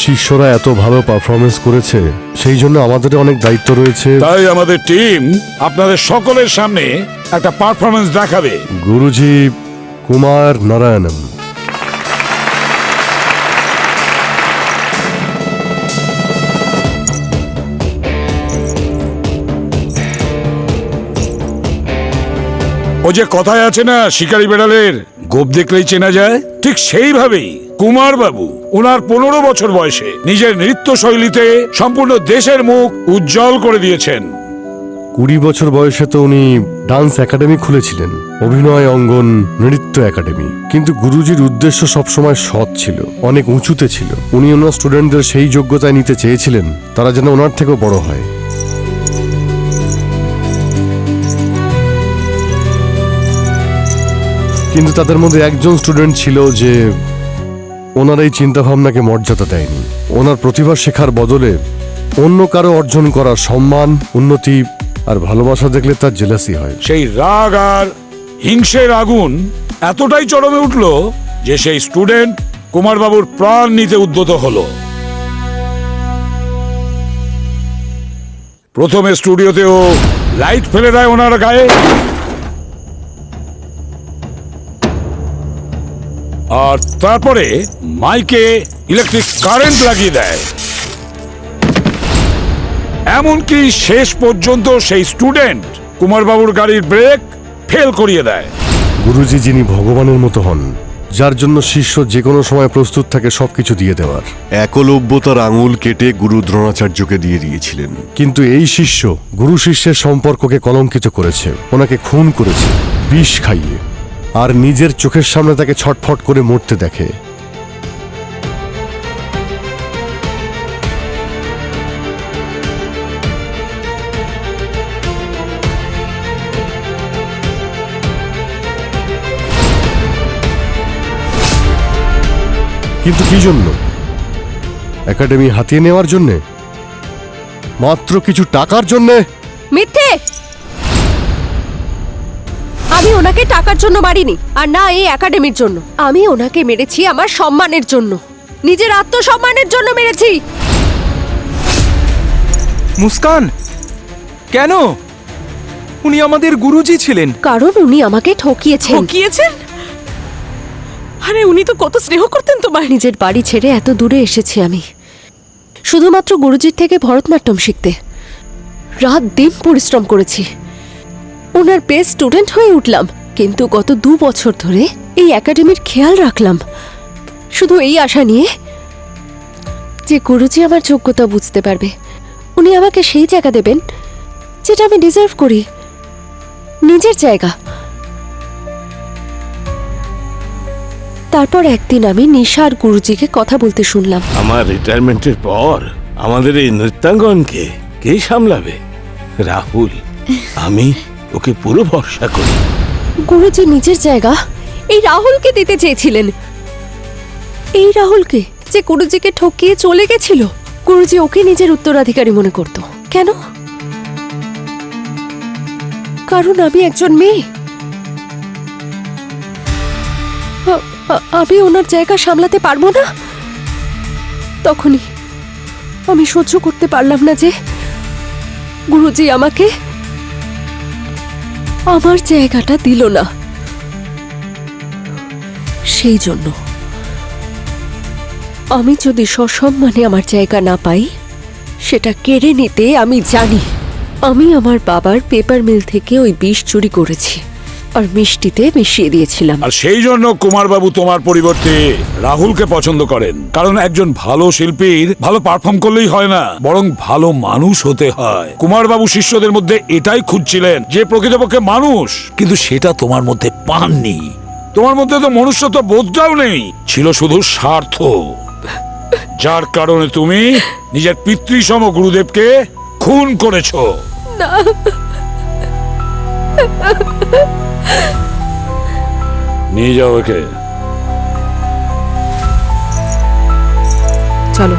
A: শিষ্যরা এত ভালো পারফরমেন্স করেছে, সেই জন্য আমাদের অনেক দায়িত্ব রয়েছে।
B: তাই আমাদের টিম আপনাদের সকলের সামনে একটা পারফরমেন্স দেখাবে।
A: গুরুজি কুমার নারায়ণম।
B: ও যে কথায় আছে না, শিকারি বেড়ালের গোপ দেখলেই চেনা যায়, ঠিক সেইভাবেই কুমার বাবু ওনার 15 বছর বয়সে নিজের নৃত্য শৈলীতে সম্পূর্ণ দেশের মুখ উজ্জ্বল করে দিয়েছেন।
A: 20 বছর বয়সে তো উনি ডান্স একাডেমি খুলেছিলেন, অভিনয় অঙ্গন, নৃত্য একাডেমি। কিন্তু গুরুজির উদ্দেশ্য সবসময় সৎ ছিল, অনেক উঁচুতে ছিল। উনি ওনার স্টুডেন্টদের সেই যোগ্যতায় নিতে চেয়েছিলেন তারা যেন ওনার থেকেও বড় হয়। কিন্তু তাদের মধ্যে একজন স্টুডেন্ট ছিল যে ওনার এই চিন্তাভাবনাকে মর্যাদা দেয়নি। ওনার প্রতিভা শেখার বদলে অন্য কারো অর্জন করার সম্মান, উন্নতি আর ভালোবাসা দেখলে তার জেলাসি হয়।
B: সেই রাগ আর হিংসের আগুন এতটাই চরমে উঠল যে সেই স্টুডেন্ট কুমার বাবুর প্রাণ নিতে উদ্যত হলো। প্রথমে স্টুডিওতেও লাইট ফেলে দেয় ওনার গায়ে, আর তারপরে মাইকে ইলেকট্রিক কারেন্ট লাগিয়ে দেয়। এমনকি শেষ পর্যন্ত সেই স্টুডেন্ট কুমার বাবুর গাড়ির ব্রেক ফেল করিয়ে দেয়।
A: গুরুজি যিনি ভগবানের মতো হন, যার জন্য শিষ্য যে কোনো সময় প্রস্তুত থাকে সবকিছু দিয়ে দেওয়ার। একলব্যতার আঙুল কেটে গুরু দ্রোণাচার্যকে দিয়ে দিয়েছিলেন। কিন্তু এই শিষ্য গুরু শিষ্যের সম্পর্ককে কলঙ্কিত করেছে, ওনাকে খুন করেছে বিষ খাইয়ে, আর নিজের চোখের সামনে তাকে ছটফট করে মরতে দেখে। কিন্তু কি জন্য? একাডেমি হাতিয়ে নেওয়ার জন্যে? মাত্র কিছু টাকার জন্যে?
I: মিথ্যে! আমি ওনাকে টাকার জন্য মারিনি, আর না এই একাডেমির জন্য। আমি ওনাকে মেরেছি আমার সম্মানের জন্য, নিজের আত্মসম্মানের জন্য মেরেছি।
D: মুস্কান, কেন? উনি আমাদের গুরুজি ছিলেন।
I: কারণ উনি আমাকে ঠকিয়েছেন।
F: ঠকিয়েছেন? আরে উনি তো কত স্নেহ করতেন তোমায়।
I: নিজের বাড়ি ছেড়ে এত দূরে এসেছি আমি শুধুমাত্র গুরুজির থেকে ভরতনাট্যম শিখতে। রাত দিন পরিশ্রম করেছি, ওনার বেস্ট স্টুডেন্ট হয়ে উঠলাম। কিন্তু গত 2 বছর ধরে এই একাডেমির খেয়াল রাখলাম শুধু এই আশা নিয়ে যে গুরুজি আমার যোগ্যতা বুঝতে পারবে, উনি আমাকে সেই জায়গা দেবেন যেটা আমি ডিজার্ভ করি, নিজের জায়গা। তারপর একদিন আমি নিশা আর গুরুজিকে কথা বলতে শুনলাম।
G: আমার রিটায়ারমেন্টের পর আমাদের এই নৃত্যাঙ্গনকে কে সামলাবে? রাহুল। আমি ওকে পুরো ভরসা করি।
I: গুরুজি নিজের জায়গা এই রাহুলকে দিতে চেয়েছিলেন, এই রাহুলকে যে গুরুজিকে ঠকিয়ে চলে গেছিল। গুরুজি ওকে নিজের উত্তরাধিকারী মনে করত। কেন? কারণ আমি একজন মেয়ে। আমি ওনার জায়গা সামলাতে পারবো না। তখনই আমি সহ্য করতে পারলাম না যে গুরুজি আমাকে আমার জায়গাটা দিল না। সেই জন্য আমি যদি সসম্মানে আমার জায়গা না পাই, সেটা কেড়ে নিতে আমি জানি। আমি আমার বাবার পেপার মিল থেকে ওই বিষ চুরি করেছি আর মিষ্টিতে মিশিয়ে দিয়েছিলাম।
B: আর সেই জন্য কুমার বাবু তোমার পরিবর্তে রাহুলকে পছন্দ করেন। কারণ একজন ভালো শিল্পীর ভালো পারফর্ম করলেই হয় না, বরং ভালো মানুষ হতে হয়। কুমার বাবু শিষ্যদের মধ্যে এটাই খুঁজছিলেন, যে প্রকৃতপক্ষে মানুষ। কিন্তু সেটা তোমার মধ্যে পাননি। তোমার মধ্যে তো মনুষ্যত্ব বোধটাও নেই, ছিল শুধু স্বার্থ। যার কারণে তুমি নিজের পিতৃসম গুরুদেবকে খুন করেছো।
I: না,
B: নিয়ে যাও ওকে।
C: চলো।